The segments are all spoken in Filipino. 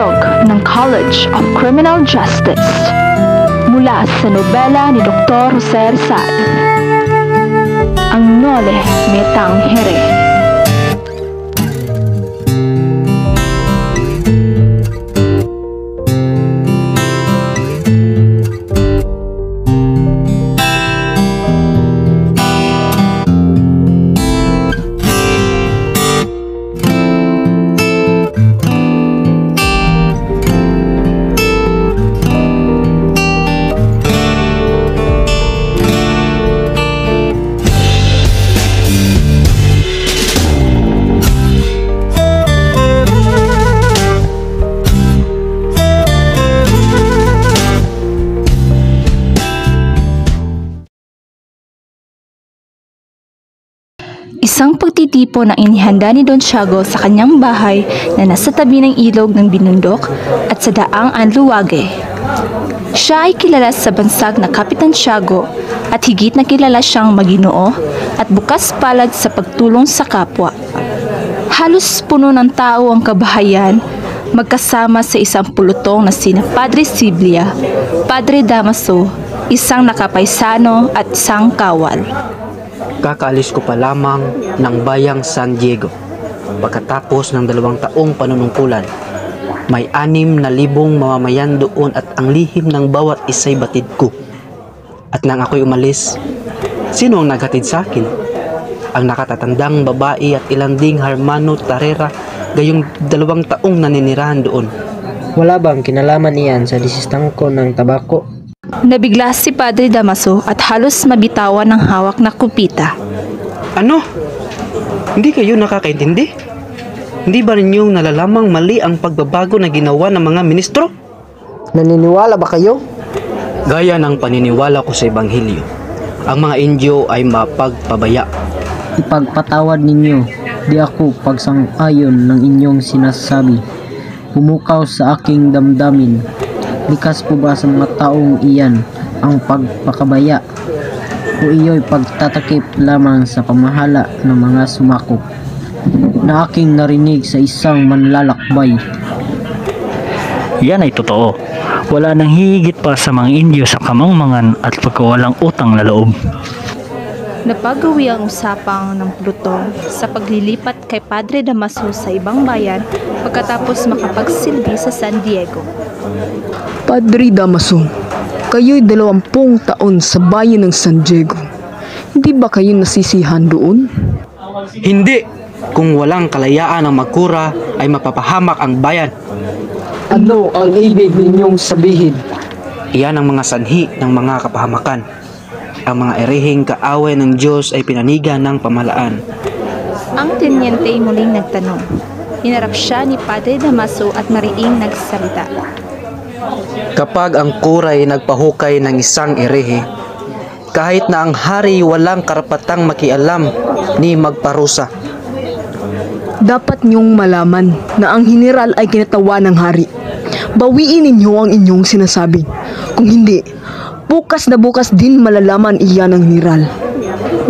Handog ng College of Criminal Justice mula sa nobela ni Dr. Jose Rizal, Ang Nole Me Tangere. Isang pagtitipon ang inihanda ni Don Tiago sa kanyang bahay na nasa tabi ng ilog ng Binundok at sa daang Anluwage. Siya ay kilala sa bansag na Kapitan Tiago at higit na kilala siyang maginoo at bukas palad sa pagtulong sa kapwa. Halos puno ng tao ang kabahayan, magkasama sa isang pulutong na sina Padre Siblia, Padre Damaso, isang nakapaysano at isang kawal. Kakaalis ko pa lamang ng bayang San Diego. Pagkatapos ng 2 taong panunungkulan, may 6,000 mamamayan doon at ang lihim ng bawat isa'y batid ko. At nang ako'y umalis, sino ang naghatid sa akin? Ang nakatatandang babae at ilang ding Hermano Tarrera, gayong 2 taong naninirahan doon. Wala bang kinalaman iyan sa disistangko ng tabako? Nabigla si Padre Damaso at halos mabitawan ng hawak na kupita. Ano? Hindi kayo nakakaintindi? Hindi ba ninyong nalalamang mali ang pagbabago na ginawa ng mga ministro? Naniniwala ba kayo? Gaya ng paniniwala ko sa Ebanghelyo, ang mga Indio ay mapagpabaya. Ipagpatawad ninyo, di ako pagsang-ayon ng inyong sinasabi. Pumukaw sa aking damdamin. Likas po ba sa mga taong iyan ang pagpakabaya o iyo'y pagtatakip lamang sa pamahala ng mga sumakop na aking narinig sa isang manlalakbay? Yan ay totoo. Wala nang hihigit pa sa mga Indio sa kamangmangan at pagkawalang utang na loob. Napagawi ang usapang ng plutong sa paglilipat kay Padre Damaso sa ibang bayan pagkatapos makapagsilbi sa San Diego. Padre Damaso, kayo'y 20 taon sa bayan ng San Diego. Hindi ba kayo nasisihan doon? Hindi! Kung walang kalayaan ng magkura ay mapapahamak ang bayan. Ano ang ibig ninyong sabihin? Iyan ang mga sanhi ng mga kapahamakan. Ang mga ereheng kaaway ng Diyos ay pinanigan ng pamahalaan. Ang tenyente muling nagtanong. Hinarap siya ni Padre Damaso at mariing nagsalita. Kapag ang kuray nagpahukay ng isang erehe, kahit na ang hari walang karapatang makialam ni magparusa. Dapat niyong malaman na ang general ay kinatawa ng hari. Bawiin ninyo ang inyong sinasabi. Kung hindi, bukas na bukas din malalaman iyan ng general.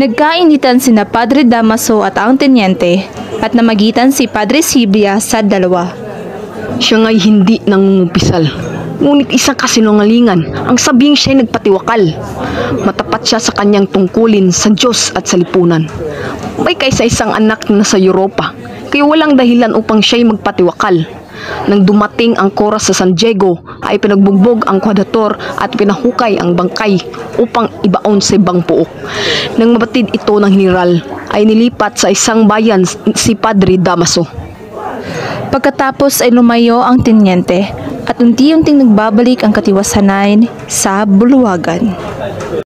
Nagkainitan sina Padre Damaso at ang tenyente at namagitan si Padre Siblia sa dalawa. Siya nga'y hindi nangungumpisal. Ngunit isang kasinungalingan ang sabing siya'y nagpatiwakal. Matapat siya sa kanyang tungkulin sa Diyos at sa lipunan. May kaisa-isang anak na nasa Europa, kaya walang dahilan upang siya'y magpatiwakal. Nang dumating ang koras sa San Diego, ay pinagbugbog ang kwadador at pinahukay ang bangkay upang ibaon sa ibang puok. Nang mabatid ito ng general, ay nilipat sa isang bayan si Padre Damaso. Pagkatapos ay lumayo ang tenyente at unti-unting nagbabalik ang katiwasanan sa bulwagan.